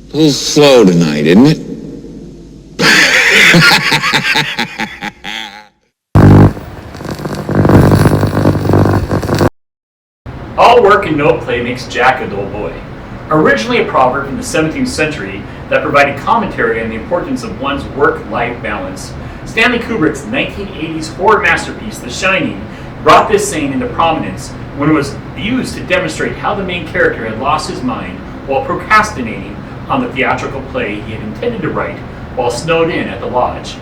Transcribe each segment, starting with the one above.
A little slow tonight, isn't it? All work and no play makes Jack a dull boy. Originally a proverb from the 17th century that provided commentary on the importance of one's work-life balance, Stanley Kubrick's 1980s horror masterpiece, The Shining, brought this saying into prominence when it was used to demonstrate how the main character had lost his mind while procrastinating on the theatrical play he had intended to write while snowed in at the lodge.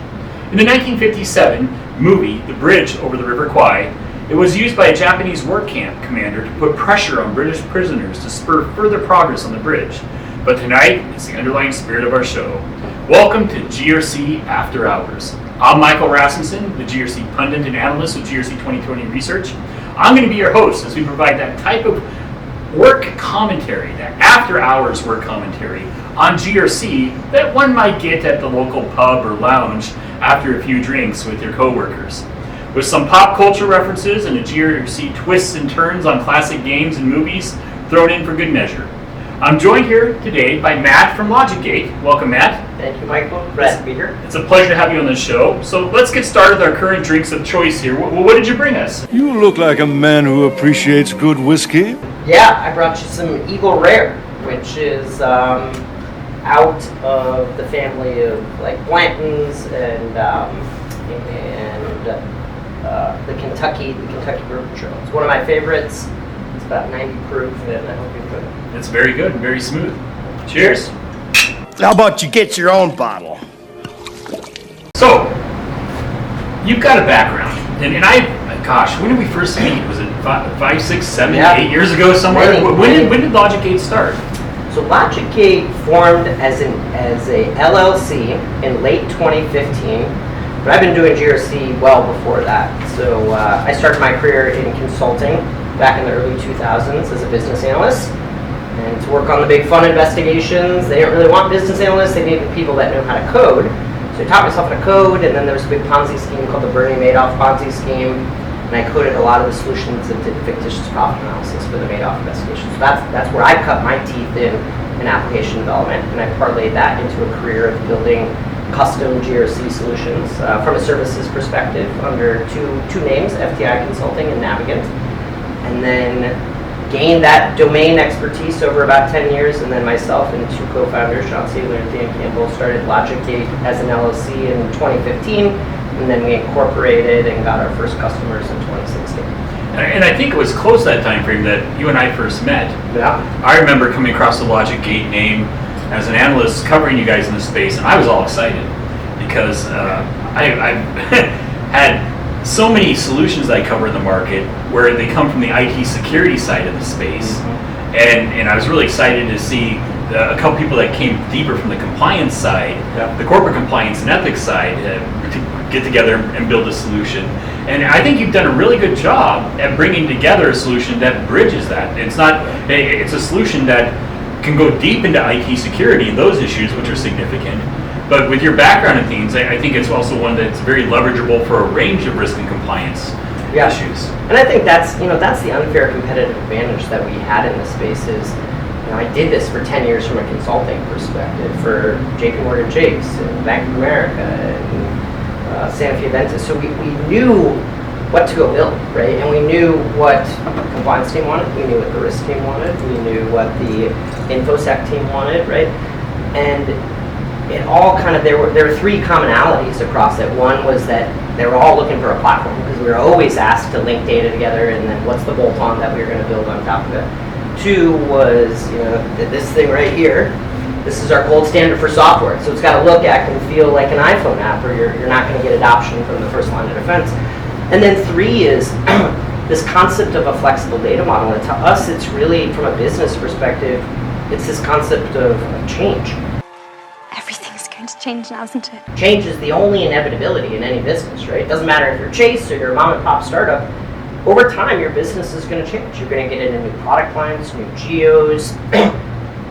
In the 1957 movie, The Bridge Over the River Kwai, it was used by a Japanese work camp commander to put pressure on British prisoners to spur further progress on the bridge. But tonight, it's the underlying spirit of our show. Welcome to GRC After Hours. I'm Michael Rasmussen, the GRC Pundit and Analyst with GRC 2020 Research. I'm going to be your host as we provide that type of work commentary, that after-hours work commentary on GRC that one might get at the local pub or lounge after a few drinks with your coworkers. With some pop culture references and a GRC twists and turns on classic games and movies thrown in for good measure. I'm joined here today by Matt from LogicGate. Welcome, Matt. Thank you, Michael. Glad to be here. It's a pleasure to have you on the show. So let's get started with our current drinks of choice here. What did you bring us? You look like a man who appreciates good whiskey. Yeah, I brought you some Eagle Rare, which is out of the family of like Blanton's and the Kentucky Bourbon Trail. It's one of my favorites. It's about 90 proof, and I hope you enjoy it. It's very good and very smooth. Cheers. How about you get your own bottle? So, you've got a background, and gosh, when did we first meet? Was it 5, 6, 7, 8 years ago somewhere? When did LogicGate start? So LogicGate formed as a LLC in late 2015. But I've been doing GRC well before that. So I started my career in consulting back in the early 2000s as a business analyst. And to work on the big fun investigations, they didn't really want business analysts, they needed people that knew how to code. So I taught myself how to code, and then there was a big Ponzi scheme called the Bernie Madoff Ponzi scheme. And I coded a lot of the solutions that did fictitious profit analysis for the Madoff investigation. So that's where I cut my teeth in application development, and I parlayed that into a career of building custom GRC solutions from a services perspective under two names, FTI Consulting and Navigant, and then gained that domain expertise over about 10 years, and then myself and two co-founders, Sean Saylor and Dan Campbell, started LogicGate as an LLC in 2015, and then we incorporated and got our first customers in 2016. And I think it was close to that time frame that you and I first met. Yeah. I remember coming across the LogicGate name as an analyst covering you guys in the space, and I was all excited because I've had so many solutions that I cover in the market where they come from the IT security side of the space, and I was really excited to see a couple people that came deeper from the compliance side, the corporate compliance and ethics side, to get together and build a solution. And I think you've done a really good job at bringing together a solution that bridges that. It's a solution that can go deep into IT security and those issues, which are significant. But with your background in things, I think it's also one that's very leverageable for a range of risk and compliance issues. And I think that's the unfair competitive advantage that we had in this space is, I did this for 10 years from a consulting perspective for JP Morgan Chase and Bank of America and Sanofi Aventis. So we knew what to go build, right? And we knew what the compliance team wanted, we knew what the risk team wanted, we knew what the InfoSec team wanted, right? And it all kind of, there were three commonalities across it. One was that they were all looking for a platform because we were always asked to link data together, and then what's the bolt-on that we were going to build on top of it. Two was, this thing right here, this is our gold standard for software. So it's got to look, act, and feel like an iPhone app, or you're not going to get adoption from the first line of defense. And then three is this concept of a flexible data model. And to us, it's really, from a business perspective, it's this concept of change. Everything's going to change now, isn't it? Change is the only inevitability in any business, right? It doesn't matter if you're Chase or you're a mom and pop startup. Over time, your business is going to change. You're going to get into new product lines, new geos,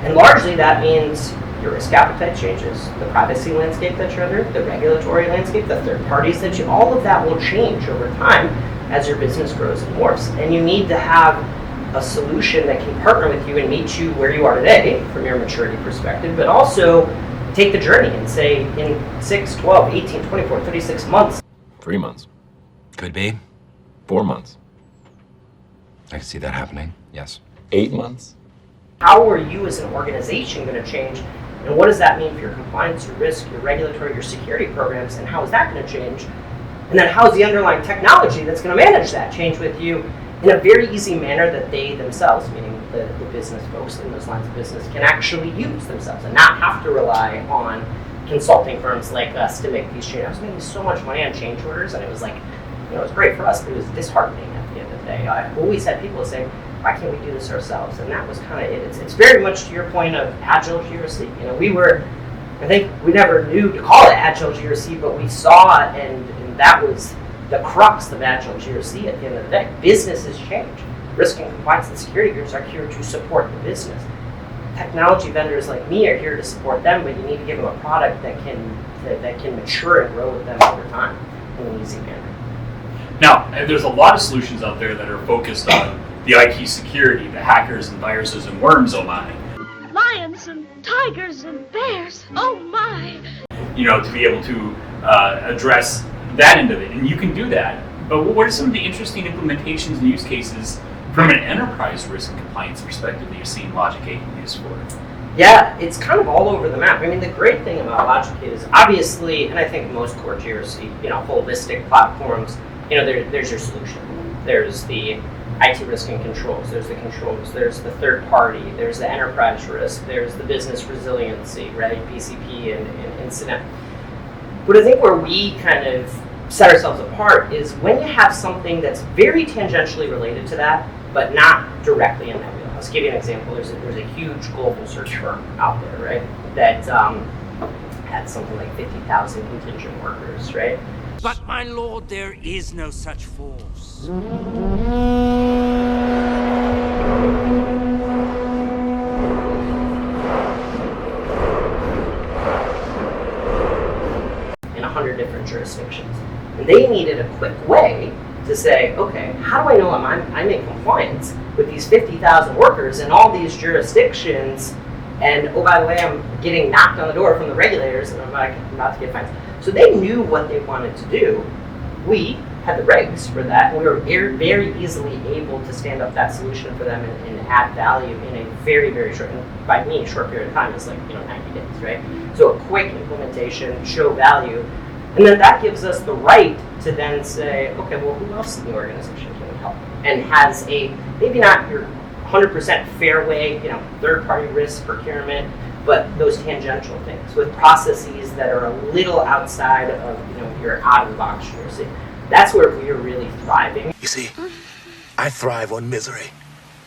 and largely that means your risk appetite changes, the privacy landscape that you're under, the regulatory landscape, the third parties that all of that will change over time as your business grows and morphs. And you need to have a solution that can partner with you and meet you where you are today from your maturity perspective, but also take the journey and say in 6, 12, 18, 24, 36 months. 3 months. Could be. 4 months. I can see that happening, yes. 8 months? How are you as an organization going to change? And what does that mean for your compliance, your risk, your regulatory, your security programs, and how is that going to change? And then how is the underlying technology that's going to manage that change with you in a very easy manner that they themselves, meaning the business folks in those lines of business, can actually use themselves and not have to rely on consulting firms like us to make these changes. I was making so much money on change orders, and it was like, it was great for us, but it was disheartening at the end of the day. I always had people say, why can't we do this ourselves? And that was kind of it. It's very much to your point of agile GRC. I think we never knew to call it agile GRC, but we saw it, and that was the crux of agile GRC at the end of the day. Businesses change. Risk and compliance and security groups are here to support the business. Technology vendors like me are here to support them, but you need to give them a product that can mature and grow with them over time in an easy manner. Now, there's a lot of solutions out there that are focused on the IT security, the hackers and viruses and worms, oh my. Lions and tigers and bears, oh my. To be able to address that end of it. And you can do that. But what are some of the interesting implementations and use cases from an enterprise risk and compliance perspective that you've seen LogicGate used for? Yeah, it's kind of all over the map. I mean, the great thing about LogicGate is obviously, and I think most core GRC, holistic platforms, there's your solution. There's the IT risk and controls, there's the third party, there's the enterprise risk, there's the business resiliency, right? BCP and incident. But I think where we kind of set ourselves apart is when you have something that's very tangentially related to that, but not directly in that wheelhouse. I'll give you an example. There's a huge global search firm out there, right, that had something like 50,000 contingent workers, right? But my lord, there is no such force. In 100 different jurisdictions. And they needed a quick way to say, okay, how do I know I'm in compliance with these 50,000 workers in all these jurisdictions? And oh, by the way, I'm getting knocked on the door from the regulators and I'm about to get fines. So they knew what they wanted to do. We had the regs for that, and we were very easily able to stand up that solution for them and add value in a very, very short, and by me, short period of time is 90 days, right? So a quick implementation, show value, and then that gives us the right to then say, okay, well, who else in the organization can we help? And has a, maybe not your 100% fair way, third-party risk, procurement, but those tangential things with processes that are a little outside of your out-of-the-box GRC. That's where we're really thriving. You see, I thrive on misery.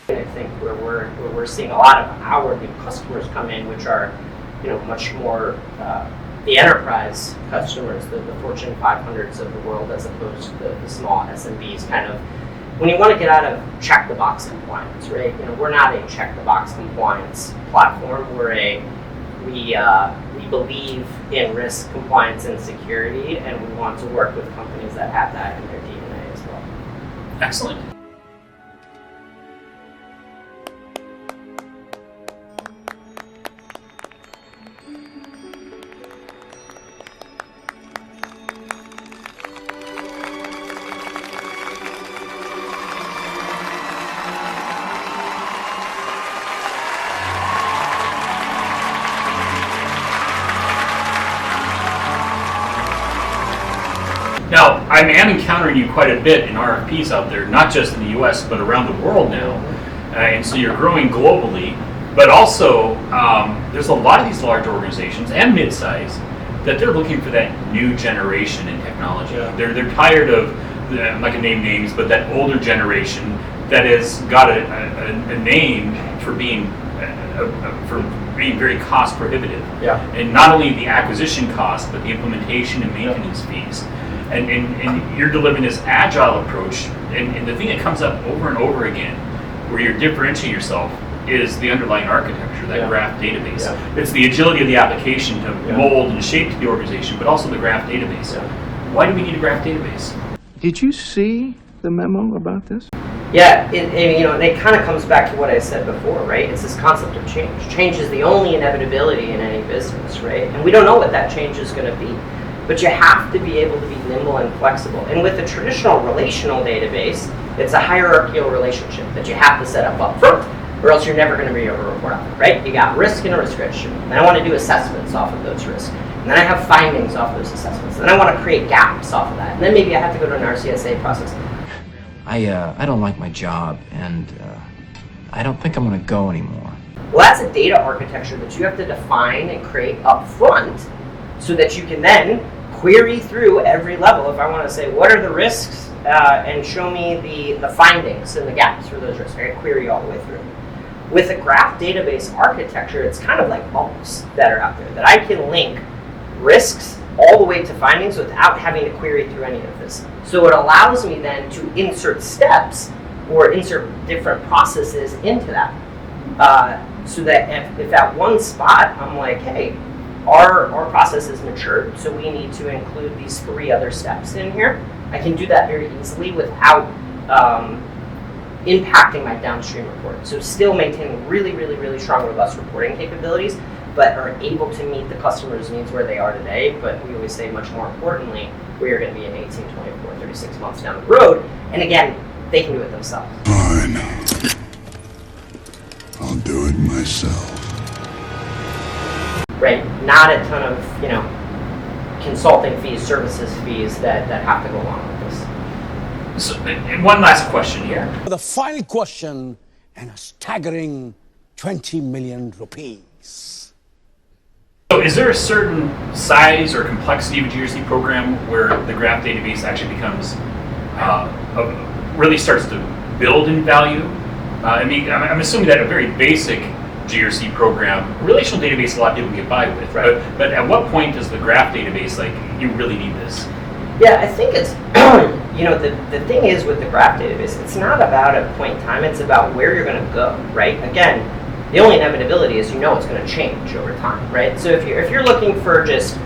And I think where we're seeing a lot of our new customers come in, which are much more the enterprise customers, the Fortune 500s of the world, as opposed to the small SMBs. Kind of when you want to get out of check-the-box compliance, right? We're not a check-the-box compliance platform. We believe in risk, compliance, and security, and we want to work with companies that have that in their DNA as well. Excellent. Now, I am encountering you quite a bit in RFPs out there, not just in the US, but around the world now. And so you're growing globally, but also there's a lot of these large organizations and mid-size that they're looking for that new generation in technology. Yeah. They're tired of, I'm not going to name names, but that older generation that has got a name for being very cost prohibitive. Yeah. And not only the acquisition cost, but the implementation and maintenance fees. And you're delivering this agile approach, and the thing that comes up over and over again, where you're differentiating yourself, is the underlying architecture, that graph database. Yeah. It's the agility of the application to mold and shape to the organization, but also the graph database. Yeah. Why do we need a graph database? Did you see the memo about this? Yeah, and it kind of comes back to what I said before, right? It's this concept of change. Change is the only inevitability in any business, right? And we don't know what that change is going to be. But you have to be able to be nimble and flexible. And with a traditional relational database, it's a hierarchical relationship that you have to set up front, or else you're never going to be able to report on it, right? You got risk and a risk register. And I want to do assessments off of those risks. And then I have findings off those assessments. And then I want to create gaps off of that. And then maybe I have to go to an RCSA process. I don't like my job, and I don't think I'm going to go anymore. Well, that's a data architecture that you have to define and create up front so that you can then query through every level. If I want to say, what are the risks, and show me the findings and the gaps for those risks, right? Query all the way through. With a graph database architecture, it's kind of like bubbles that are out there that I can link risks all the way to findings without having to query through any of this. So it allows me then to insert steps or insert different processes into that. So that if at one spot I'm like, hey, our process is matured, so we need to include these 3 other steps in here, I can do that very easily without impacting my downstream report. So still maintaining really, really, really strong, robust reporting capabilities, but are able to meet the customer's needs where they are today. But we always say, much more importantly, we are going to be in 18, 24, 36 months down the road. And again, they can do it themselves. Fine. I'll do it myself. Right? Not a ton of, consulting fees, services fees that have to go along with this. So, and one last question here. The final question, and a staggering 20 million rupees. So is there a certain size or complexity of a GRC program where the graph database actually becomes, really starts to build in value? I'm assuming that a very basic GRC program, relational database, a lot of people get by with, right? But at what point does the graph database, you really need this? Yeah, I think it's, the thing is with the graph database, it's not about a point in time, it's about where you're going to go, right? Again, the only inevitability is it's going to change over time, right? So if you're looking for just,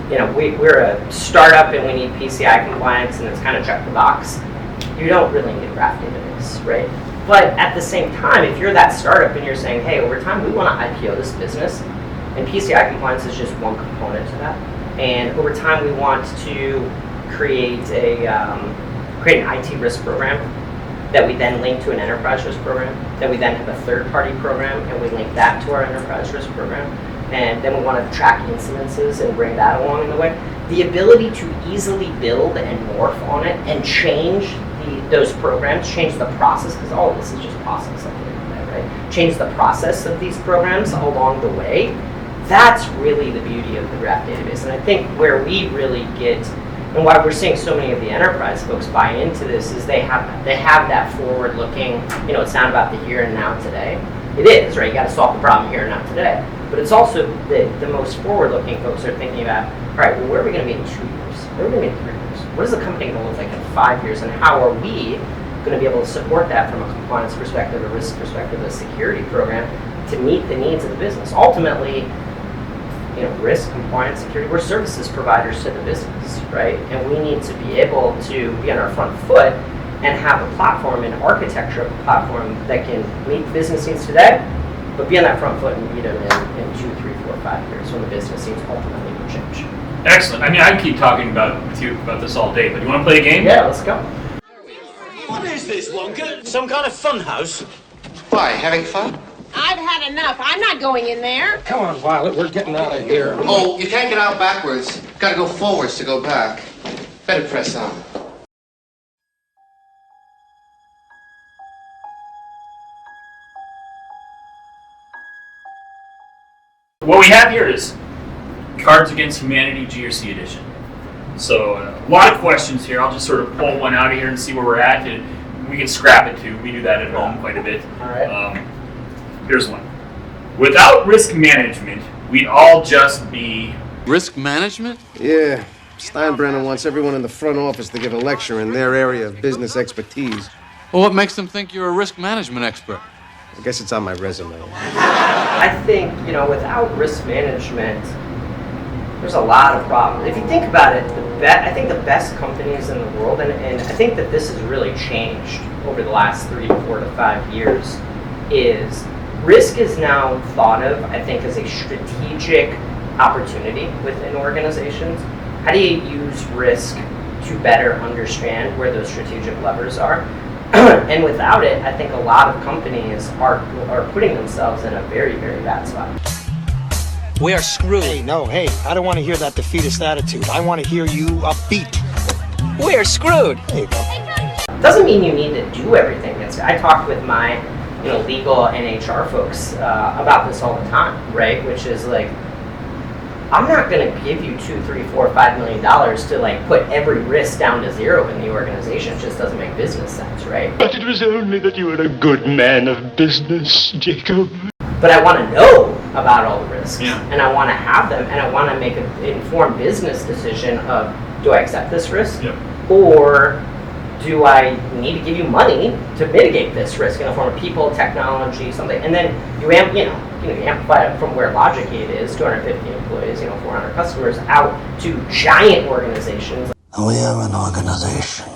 we're a startup and we need PCI compliance and it's kind of check the box, you don't really need a graph database, right? But at the same time, if you're that startup and you're saying, hey, over time we want to IPO this business, and PCI compliance is just one component to that, and over time we want to create an IT risk program that we then link to an enterprise risk program, that we then have a third-party program, and we link that to our enterprise risk program, and then we want to track incidences and bring that along in the way. The ability to easily build and morph on it and change those programs, change the process, because all of this is just process, right? Change the process of these programs along the way. That's really the beauty of the graph database. And I think where we really get, and why we're seeing so many of the enterprise folks buy into this, is they have that forward-looking, it's not about the here and now today. It is, right? You got to solve the problem here and now today. But it's also the most forward-looking folks are thinking about, all right, well, where are we going to be in 2 years? Where are we going to be in 3 years? What is the company going to look like in 5 years? And how are we going to be able to support that from a compliance perspective, a risk perspective, a security program to meet the needs of the business? Ultimately, risk, compliance, security, we're services providers to the business, right? And we need to be able to be on our front foot and have a platform and architecture of a platform that can meet business needs today, but be on that front foot and meet them in 2, 3, 4, 5 years when the business needs ultimately will change. Excellent. I keep talking with you about this all day, but you want to play a game? Yeah, let's go. What is this, Wonka? Some kind of fun house? Why, having fun? I've had enough. I'm not going in there. Come on, Violet, we're getting out of here. Oh, you can't get out backwards. Gotta go forwards to go back. Better press on. What we have here is Cards Against Humanity GRC Edition. So a lot of questions here. I'll just sort of pull one out of here and see where we're at. And we can scrap it too. We do that at home quite a bit. All right. Here's one. Without risk management, we'd all just be... Risk management? Yeah. Steinbrenner wants everyone in the front office to give a lecture in their area of business expertise. Well, what makes them think you're a risk management expert? I guess it's on my resume. I think, without risk management, There's a lot of problems. If you think about it, I think the best companies in the world, and I think that this has really changed over the last 3 to 4 to 5 years, is risk is now thought of, I think, as a strategic opportunity within organizations. How do you use risk to better understand where those strategic levers are? And without it, I think a lot of companies are putting themselves in a very, very bad spot. We are screwed. Hey, I don't want to hear that defeatist attitude. I want to hear you upbeat. We are screwed. There you go. Doesn't mean you need to do everything. I talk with my legal and HR folks about this all the time, right? Which is like, I'm not going to give you $2, $3, $4, $5 million to like put every risk down to zero in the organization. It just doesn't make business sense, right? But it was only that you were a good man of business, Jacob. But I want to know about all the risks, and I want to have them, and I want to make an informed business decision of, do I accept this risk, or do I need to give you money to mitigate this risk in the form of people, technology, something, and then you amplify it from where LogicGate is, 250 employees, 400 customers, out to giant organizations. We are an organization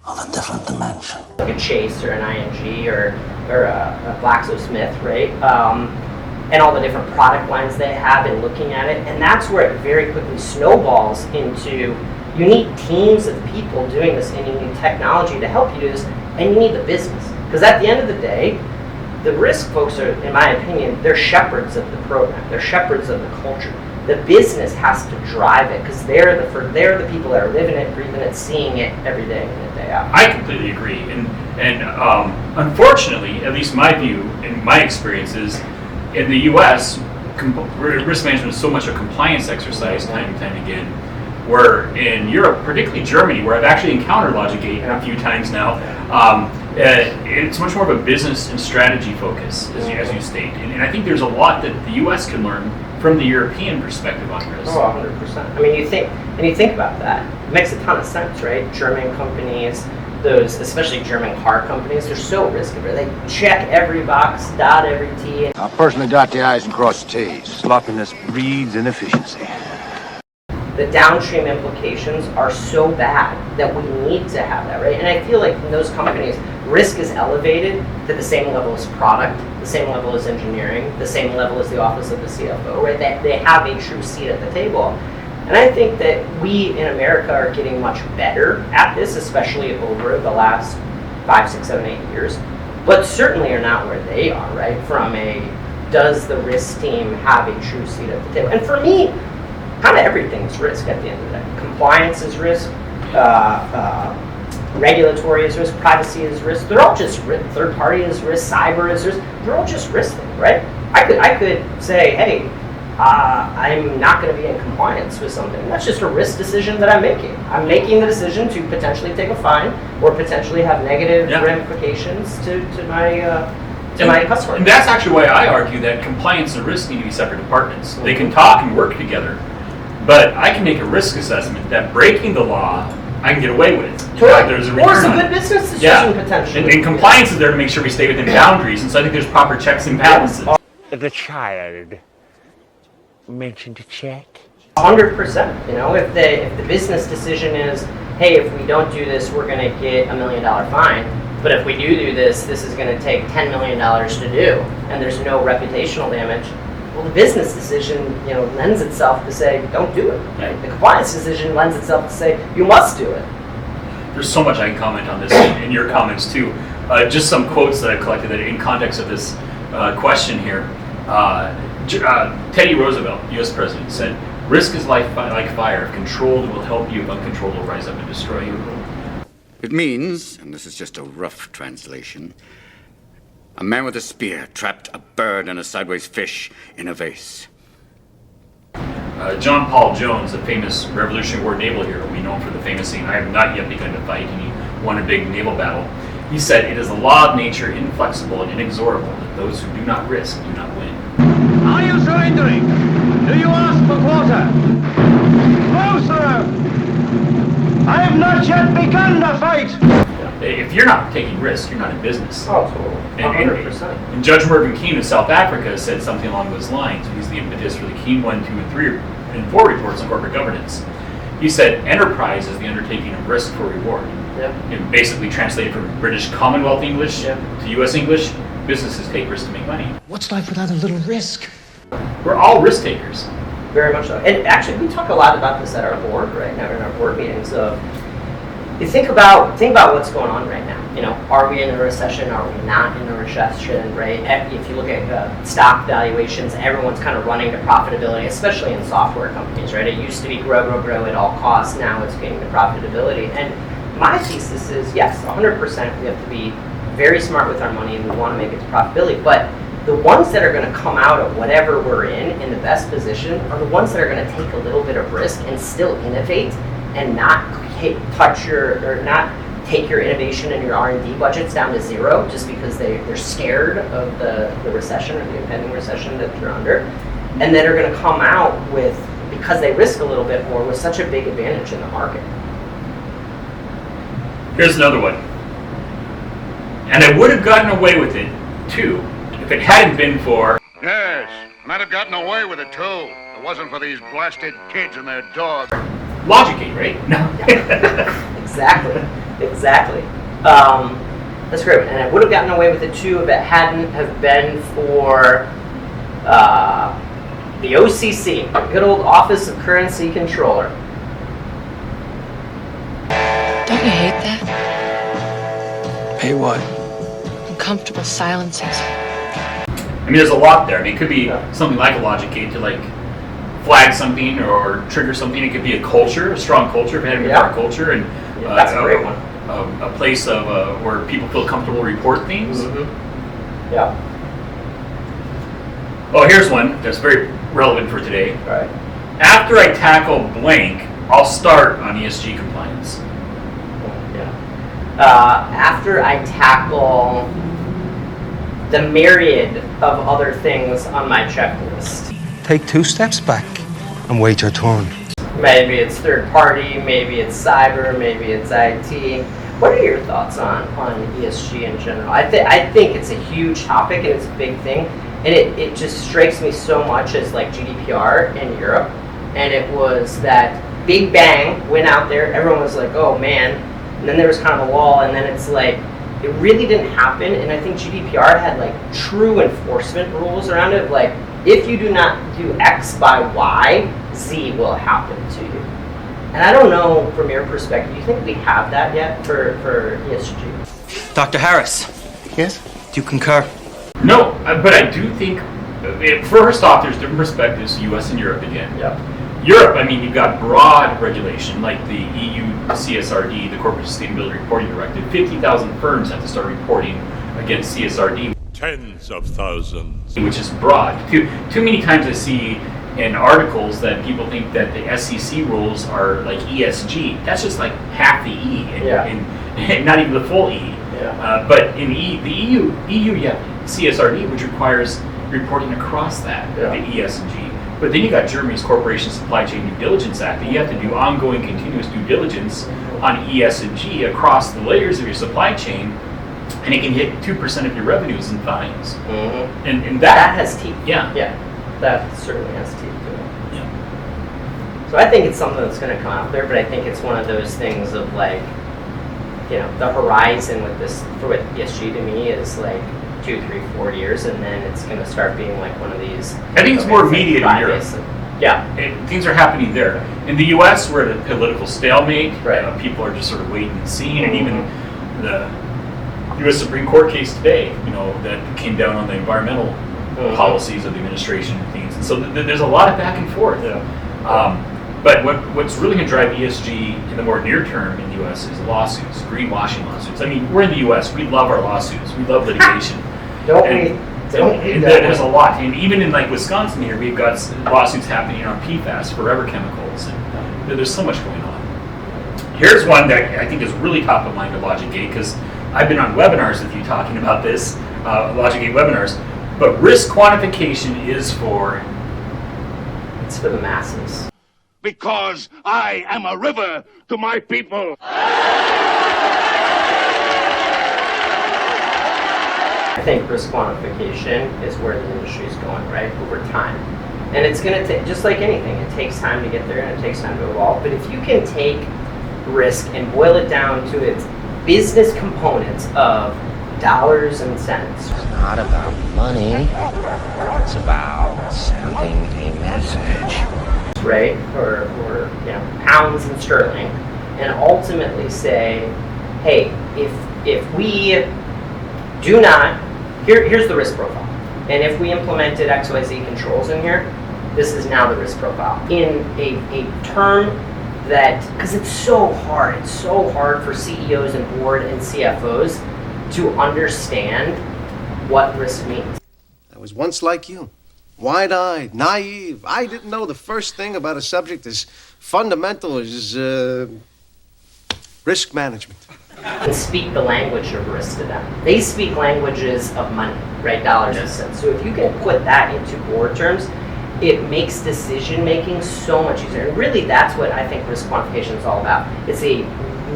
of a different dimension. Like a Chase or an ING or a GlaxoSmith, right? And all the different product lines they have and looking at it. And that's where it very quickly snowballs into, you need teams of people doing this, and you need technology to help you do this, and you need the business. Because at the end of the day, the risk folks are, in my opinion, they're shepherds of the program. They're shepherds of the culture. The business has to drive it, because they're the people that are living it, breathing it, seeing it every day in and day out. I completely agree, and unfortunately, at least my view and my experience is, in the U.S., risk management is so much a compliance exercise time and time again. Where in Europe, particularly Germany, where I've actually encountered LogicGate a few times now, it's much more of a business and strategy focus, as you state. And I think there's a lot that the U.S. can learn from the European perspective on risk. Oh, 100%. I mean, you think about that. It makes a ton of sense, right? German companies, those, especially German car companies, they're so risk-averse. They check every box, dot every T. I'll personally dot the I's and cross the T's. Sloppiness breeds inefficiency. The downstream implications are so bad that we need to have that, right? And I feel like in those companies, risk is elevated to the same level as product, the same level as engineering, the same level as the office of the CFO, right? They have a true seat at the table. And I think that we in America are getting much better at this, especially over the last 5, 6, 7, 8 years, but certainly are not where they are, right? From does the risk team have a true seat at the table? And for me, kind of everything's risk at the end of the day. Compliance is risk, regulatory is risk, privacy is risk. They're all just risk. Third party is risk, cyber is risk. They're all just risk things, right? I could say, hey, I'm not going to be in compliance with something. That's just a risk decision that I'm making. I'm making the decision to potentially take a fine or potentially have negative ramifications to my customer. And that's actually why I argue that compliance and risk need to be separate departments. They can talk and work together. But I can make a risk assessment that breaking the law, I can get away with. There's a or it's a good business decision potentially. And compliance is there to make sure we stay within boundaries, and so I think there's proper checks and balances. The child mentioned a check. 100%. If the business decision is, hey, if we don't do this, we're going to get $1 million fine. But if we do this, this is going to take $10 million to do, and there's no reputational damage. Well, the business decision, lends itself to say, don't do it. Right? The compliance decision lends itself to say, you must do it. There's so much I can comment on this in your comments too. Just some quotes that I collected that in context of this question here. Teddy Roosevelt, U.S. President, said, "Risk is like fire. If controlled, it will help you. If uncontrolled, it will rise up and destroy you." It means, and this is just a rough translation, a man with a spear trapped a bird and a sideways fish in a vase. John Paul Jones, a famous Revolutionary War naval hero, we know him for the famous scene, "I have not yet begun to fight," and he won a big naval battle. He said, "It is a law of nature, inflexible and inexorable, that those who do not risk do not win." Are you surrendering? Do you ask for quarter? No, sir! I have not yet begun the fight! If you're not taking risk, you're not in business. Oh, totally. 100%. And Judge Mervyn Keane of South Africa said something along those lines. He's the impetus for the Keane 1, 2, and 3 and 4 reports on corporate governance. He said enterprise is the undertaking of risk for reward. Yeah. Basically translated from British Commonwealth English to U.S. English, businesses take risks to make money. What's life without a little risk? We're all risk takers. Very much so. And actually, we talk a lot about this at our board right now, in our board meetings. You think about what's going on right now. Are we in a recession? Are we not in a recession? Right? If you look at stock valuations, everyone's kind of running to profitability, especially in software companies. Right? It used to be grow at all costs. Now it's getting to profitability. And my thesis is yes, 100%. We have to be very smart with our money, and we want to make it to profitability. But the ones that are going to come out of whatever we're in the best position are the ones that are going to take a little bit of risk and still innovate and not take your innovation and your R&D budgets down to zero just because they're scared of the recession or the impending recession that they're under, and then are going to come out with, because they risk a little bit more, with such a big advantage in the market. Here's another one. And I would have gotten away with it too if it hadn't been for... Yes, and I'd have gotten away with it too. If it wasn't for these blasted kids and their dog. LogicGate, right? No. Exactly. That's great. And I would have gotten away with it too if it hadn't have been for the OCC, good old Office of Currency Controller. Don't you hate that? Hey, what? Uncomfortable silences. I mean, there's a lot there. I mean, it could be something like a LogicGate to flag something or trigger something. It could be a culture, a strong culture, if it hadn't been for our culture, and that's a great one. A place of where people feel comfortable to report things. Mm-hmm. Yeah. Oh, here's one that's very relevant for today. All right. After I tackle blank, I'll start on ESG compliance. After I tackle the myriad of other things on my checklist. Take 2 steps back and wait your turn. Maybe it's third party, maybe it's cyber, maybe it's IT. What are your thoughts on ESG in general? I think it's a huge topic and it's a big thing. And it just strikes me so much as GDPR in Europe. And it was that big bang, went out there, everyone was like, oh man. And then there was kind of a lull, and then it's it really didn't happen. And I think GDPR had true enforcement rules around it. If you do not do X by Y, Z will happen to you. And I don't know, from your perspective, do you think we have that yet for ESG? Dr. Harris. Yes? Do you concur? No, but I do think, first off, there's different perspectives, US and Europe again. Yep. Europe, I mean, you've got broad regulation, like the EU CSRD, the Corporate Sustainability Reporting Directive. 50,000 firms have to start reporting against CSRD. Tens of thousands. Which is broad. Too many times I see in articles that people think that the SEC rules are like ESG. That's just half the E, and not even the full E. Yeah. But in the EU, you have CSRD, which requires reporting across that, the ESG. But then you got Germany's Corporation Supply Chain Due Diligence Act, that you have to do ongoing continuous due diligence on ESG across the layers of your supply chain, and it can hit 2% of your revenues in fines. Mm-hmm. And that has teeth. Yeah. Yeah, that certainly has teeth to it. Yeah. So I think it's something that's going to come out there, but I think it's one of those things of the horizon with ESG to me is 2, 3, 4 years, and then it's going to start being one of these. I think it's more immediate in Europe. Yeah. Things are happening there. In the U.S., we're at a political stalemate. Right. People are just sort of waiting and seeing, and even the U.S. Supreme Court case today, that came down on the environmental policies of the administration and things. And so there's a lot of back and forth. Yeah. But what's really going to drive ESG in the more near term in the U.S. is lawsuits, greenwashing lawsuits. I mean, we're in the U.S. We love our lawsuits. We love litigation. There's a lot. And even in Wisconsin here, we've got lawsuits happening on PFAS, forever chemicals. And there's so much going on. Here's one that I think is really top of mind to LogicGate, because I've been on webinars with you talking about this, LogicGate webinars. But risk quantification is for... It's for the masses. Because I am a river to my people. I think risk quantification is where the industry is going, right, over time. And it's going to take, just like anything, it takes time to get there and it takes time to evolve. But if you can take risk and boil it down to its business components of dollars and cents. It's not about money. It's about sending a message. Right? Or pounds and sterling. And ultimately say, hey, if we do not, here's the risk profile. And if we implemented XYZ controls in here, this is now the risk profile. In a term that, because it's so hard for CEOs and board and CFOs to understand what risk means. I was once like you, wide-eyed, naive. I didn't know the first thing about a subject as fundamental as risk management. And speak the language of risk to them. They speak languages of money, right? Dollars and cents. So if you can put that into board terms, it makes decision making so much easier. And really that's what I think risk quantification is all about. It's a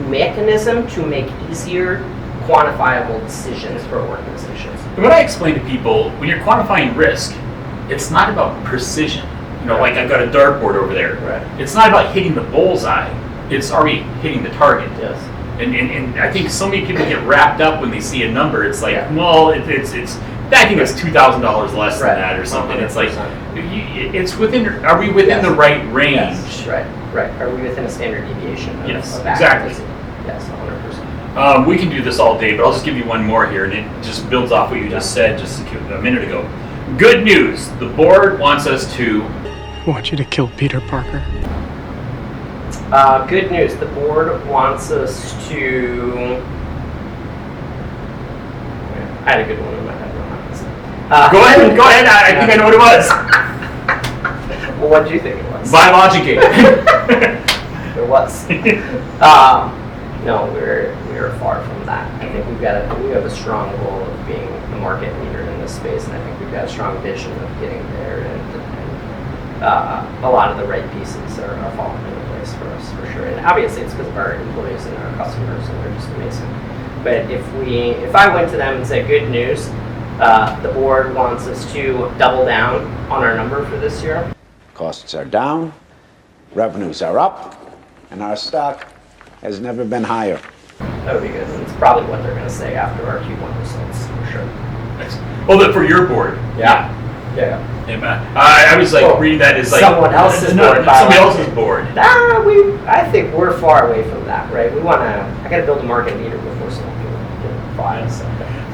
mechanism to make easier, quantifiable decisions for organizations. And what I explain to people, when you're quantifying risk, it's not about precision. Like I've got a dartboard over there. Right. It's not about hitting the bullseye. It's are we hitting the target? Yes. And I think so many people get wrapped up when they see a number. It's like, well, it's I think it's $2,000 less than that or something. 100%. It's like, it's within. Are we within the right range? Yes. Right. Are we within a standard deviation? Yes, of exactly. Yes, 100%. We can do this all day, but I'll just give you one more here, and it just builds off what you just said just a minute ago. Good news. The board wants us to. I want you to kill Peter Parker. Good news. The board wants us to. I had a good one in my head. Go ahead. I think I know what it was. Well, what did you think it was? By LogicGate. There was. No, we're far from that. I think we have a strong goal of being the market leader in this space, and I think we've got a strong vision of getting there. And a lot of the right pieces are falling into place for us, for sure. And obviously, it's because of our employees and our customers, and they're just amazing. But if I went to them and said, "Good news, the board wants us to double down on our number for this year." Costs are down, revenues are up, and our stock has never been higher. That would be good. And it's probably what they're going to say after our Q1 results, for sure. Nice. Well, for your board. Yeah. I was reading that as someone else's board. Somebody else's board. I think we're far away from that, right? I got to build a market leader before someone can buy us.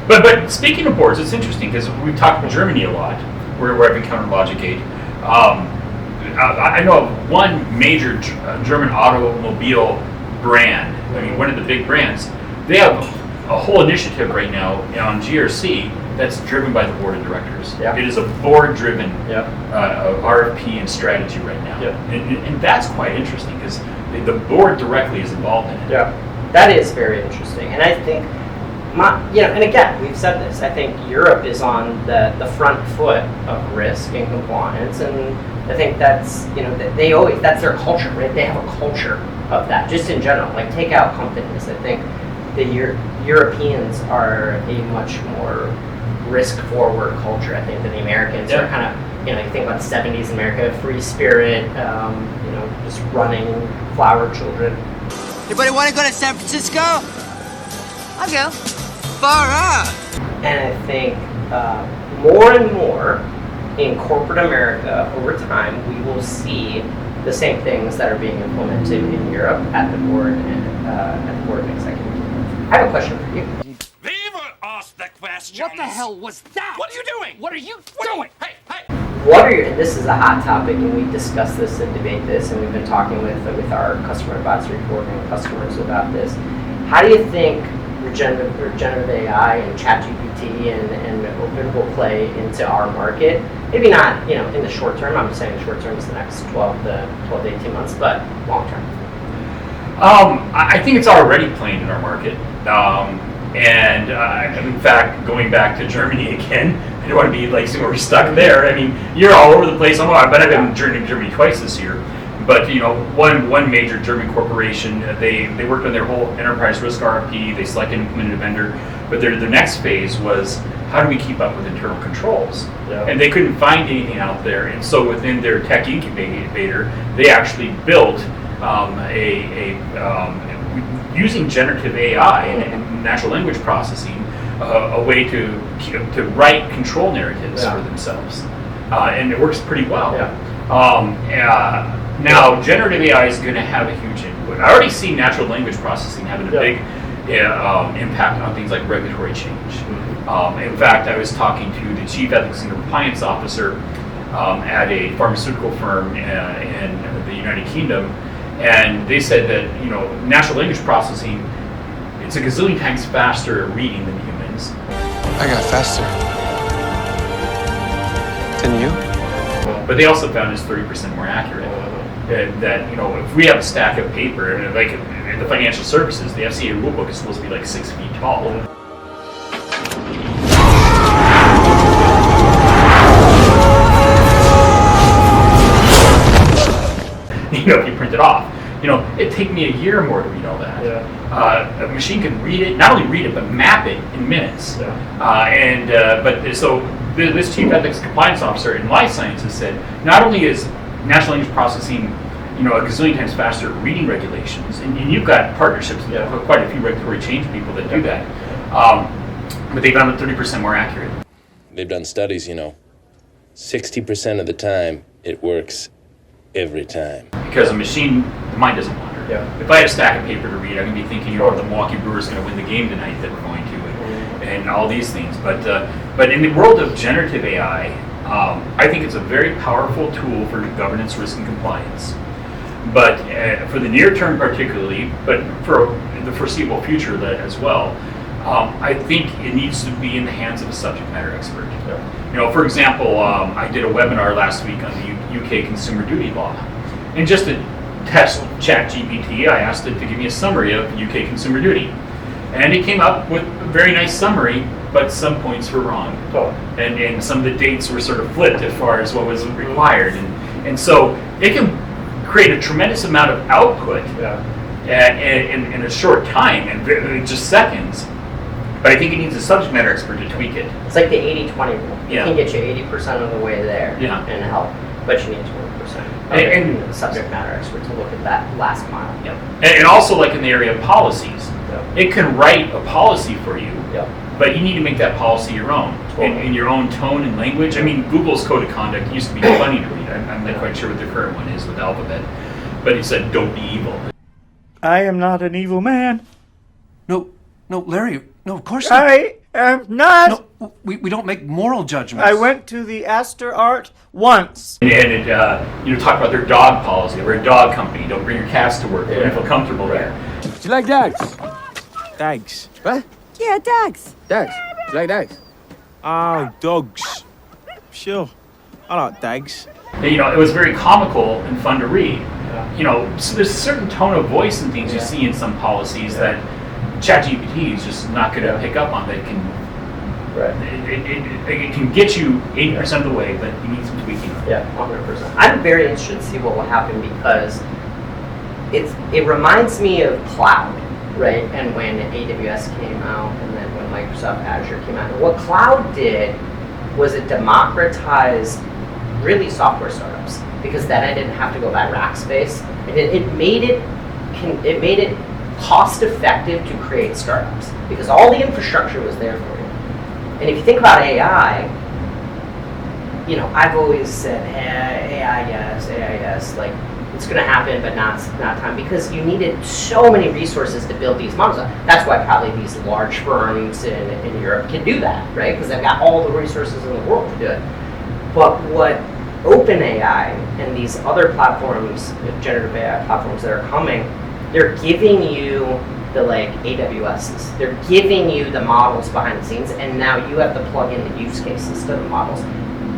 But speaking of boards, it's interesting because we've talked about Germany a lot, where I've encountered LogicGate. I know of one major German automobile brand. I mean, one of the big brands. They have a whole initiative right now on GRC that's driven by the board of directors. Yeah. It is a board-driven RFP and strategy right now. Yeah. And that's quite interesting because the board directly is involved in it. Yeah, that is very interesting. And I think, and again, we've said this, I think Europe is on the front foot of risk and compliance, and I think that's, that's their culture, right? They have a culture of that, just in general. Like, take out companies. I think the Europeans are a much more risk-forward culture, I think, than the Americans. Are kind of, you think about the 70s in America, free spirit, just running flower children. Anybody want to go to San Francisco? I'll go. Far out. And I think more and more in corporate America, over time, we will see the same things that are being implemented in Europe at the board and executive level. I have a question for you. Beaver asked the question. What the hell was that? What are you doing? What are you doing? Hey! And this is a hot topic, and we discuss this and debate this, and we've been talking with our customer advisory board and customers about this. How do you think generative AI and ChatGPT and open will play into our market? Maybe not, in the short term. I'm just saying the short term is the next 12 to 18 months, but long term. I think it's already playing in our market. And in fact, going back to Germany again, I don't want to be we're stuck there. I mean, you're all over the place. I've been in Germany twice this year. But one major German corporation, they worked on their whole enterprise risk RFP. They selected and implemented a vendor. But their next phase was, how do we keep up with internal controls? Yeah. And they couldn't find anything out there, and so within their tech incubator, they actually built using generative AI and natural language processing, a way to write control narratives for themselves, and it works pretty well. Now, generative AI is going to have a huge input. I already see natural language processing having a big impact on things like regulatory change. In fact, I was talking to the chief ethics and compliance officer at a pharmaceutical firm in the United Kingdom, and they said that natural language processing, it's a gazillion times faster at reading than humans. I got faster. Than you? But they also found it's 30% more accurate. That if we have a stack of paper, like in the financial services, the FCA rulebook is supposed to be like 6 feet tall. If you print it off, it'd take me a year more to read all that. A machine can read it, not only read it, but map it in minutes. So this chief ethics compliance officer in life sciences said, not only is natural language processing, a gazillion times faster at reading regulations, and you've got partnerships with quite a few regulatory change people that do that, but they found it 30% more accurate. They've done studies, 60% of the time it works every time. Because a machine, the mind doesn't wander. If I had a stack of paper to read, I'm going to be thinking, the Milwaukee Brewers going to win the game tonight that we're going to, and all these things. But in the world of generative AI, I think it's a very powerful tool for governance, risk, and compliance. But for the near term particularly, but for the foreseeable future as well, I think it needs to be in the hands of a subject matter expert. For example, I did a webinar last week on the UK consumer duty law. And just to test ChatGPT, I asked it to give me a summary of UK consumer duty. And it came up with a very nice summary, but some points were wrong. And some of the dates were sort of flipped as far as what was required. And so it can create a tremendous amount of output in a short time, and just seconds. But I think it needs a subject matter expert to tweak it. It's like the 80-20 rule. It can get you 80% of the way there and help, but you need 20%. And a subject matter expert to look at that last mile. And also, like in the area of policies, it can write a policy for you, but you need to make that policy your own, in your own tone and language. I mean, Google's code of conduct used to be funny to read. I'm not quite sure what the current one is with Alphabet, but it said, "Don't be evil." I am not an evil man. No, Larry. No, of course not. I am not. No, we don't make moral judgments. I went to the Astor Art once. And talk about their dog policy. We're a dog company. Don't bring your cats to work. They don't feel comfortable there. Do you like dogs? Dogs. What? Yeah, dogs. Dogs. Do you like dogs? Oh, dogs. Sure. I like dogs. It was very comical and fun to read. So there's a certain tone of voice and things you see in some policies that ChatGPT is just not going to pick up on. That it can get you 80% of the way, but you need some tweaking. 100%. I'm very interested to see what will happen, because it reminds me of cloud, right? And when AWS came out, and then when Microsoft Azure came out. And what cloud did was it democratized really software startups, because then I didn't have to go buy rack space. And it made it cost effective to create startups, because all the infrastructure was there for you. And if you think about AI, I've always said AI yes, like it's going to happen, but not time, because you needed so many resources to build these models. That's why probably these large firms in Europe can do that, right? Because they've got all the resources in the world to do it. But what OpenAI and these other platforms, generative AI platforms that are coming, they're giving you the AWSs. They're giving you the models behind the scenes, and now you have to plug in the use cases to the models.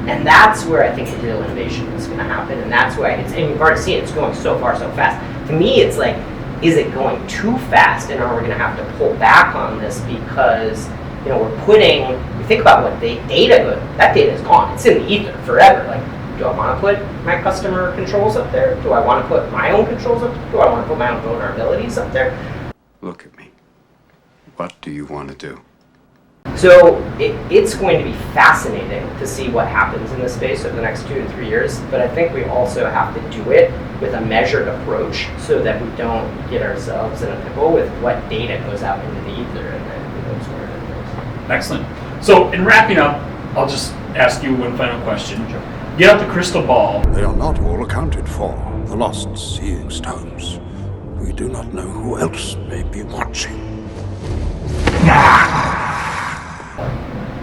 And that's where I think the real innovation is going to happen, and that's why and you've already seen it's going so far so fast. To me, it's like, is it going too fast, and are we going to have to pull back on this because we're putting? You think about what the data, that data is gone. It's in the ether forever. Like, do I want to put my customer controls up there? Do I want to put my own controls up there? Do I want to put my own vulnerabilities up there? Look at me. What do you want to do? So it's going to be fascinating to see what happens in this space over the next 2 to 3 years, but I think we also have to do it with a measured approach so that we don't get ourselves in a pickle with what data goes out into the ether and then who knows where it goes. Excellent. So in wrapping up, I'll just ask you one final question. Get out the crystal ball. They are not all accounted for, the lost seeing stones. We do not know who else may be watching.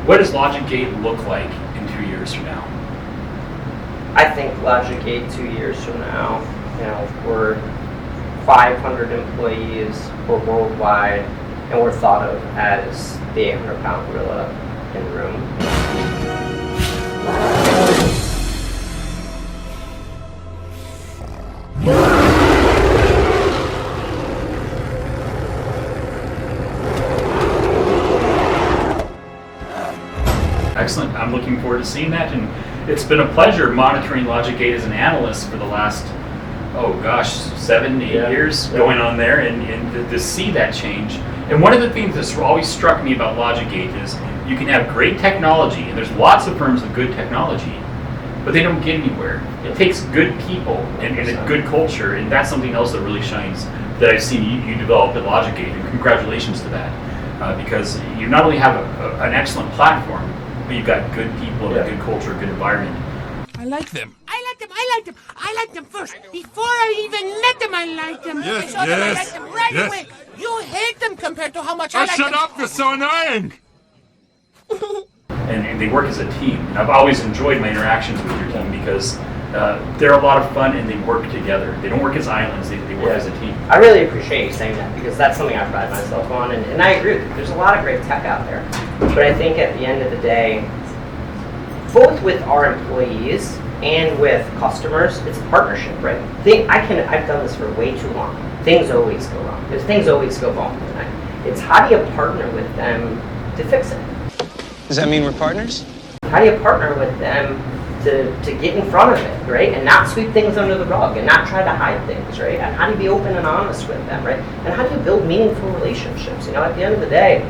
What does LogicGate look like in 2 years from now? I think LogicGate 2 years from now, we're 500 employees, we're worldwide, and we're thought of as the 800-pound gorilla in the room. Excellent. I'm looking forward to seeing that, and it's been a pleasure monitoring LogicGate as an analyst for the last, 7, 8 years going on there, and to see that change. And one of the things that's always struck me about LogicGate is you can have great technology, and there's lots of firms with good technology, but they don't get anywhere. It takes good people and a good culture, and that's something else that really shines that I've seen you develop at LogicGate, and congratulations to that. Because you not only have an excellent platform, but you've got good people, a good culture, a good environment. I like them. I liked them first. Before I even met them, I liked them. Yes, I saw them, I yes, liked them right yes. away. You hate them compared to how much I like Shut them. up, they're so annoying! And they work as a team. And I've always enjoyed my interactions with your team because they're a lot of fun and they work together. They don't work as islands, they work as a team. I really appreciate you saying that because that's something I pride myself on, and I agree with you. There's a lot of great tech out there, but I think at the end of the day, both with our employees and with customers, it's a partnership, right? I've done this for way too long. Things always go wrong. Things always go wrong. It's how do you partner with them to fix it? Does that mean we're partners? How do you partner with them to get in front of it, right? And not sweep things under the rug and not try to hide things, right? And how do you be open and honest with them, right? And how do you build meaningful relationships? At the end of the day,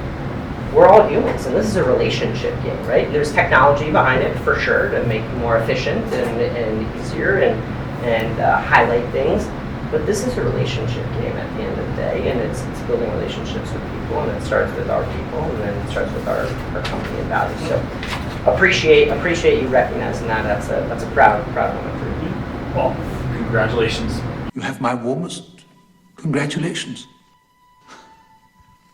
we're all humans, and this is a relationship game, right? There's technology behind it for sure to make it more efficient and easier and highlight things, but this is a relationship game at the end of the day, and it's building relationships with people, and it starts with our people, and then it starts with our company and values. So appreciate you recognizing that. That's a proud moment for you. Well, congratulations. You have my warmest congratulations.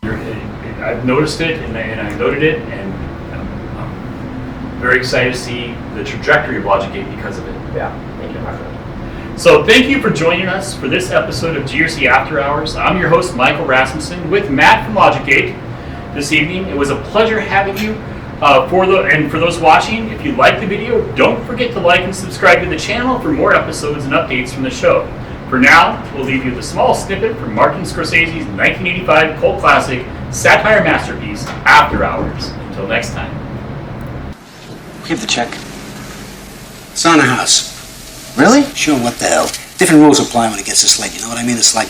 I've noticed it and I noted it, and I'm very excited to see the trajectory of LogicGate because of it. Yeah, thank you, my friend. So thank you for joining us for this episode of GRC After Hours. I'm your host, Michael Rasmussen, with Matt from LogicGate this evening. It was a pleasure having you. For those watching, if you liked the video, don't forget to like and subscribe to the channel for more episodes and updates from the show. For now, we'll leave you with a small snippet from Martin Scorsese's 1985 cult classic satire masterpiece, After Hours. Until next time. Keep the check. It's on the house. Really? Sure, what the hell. Different rules apply when it gets this late, you know what I mean? It's like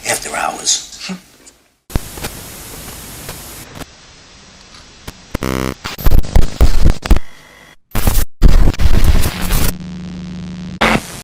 after hours.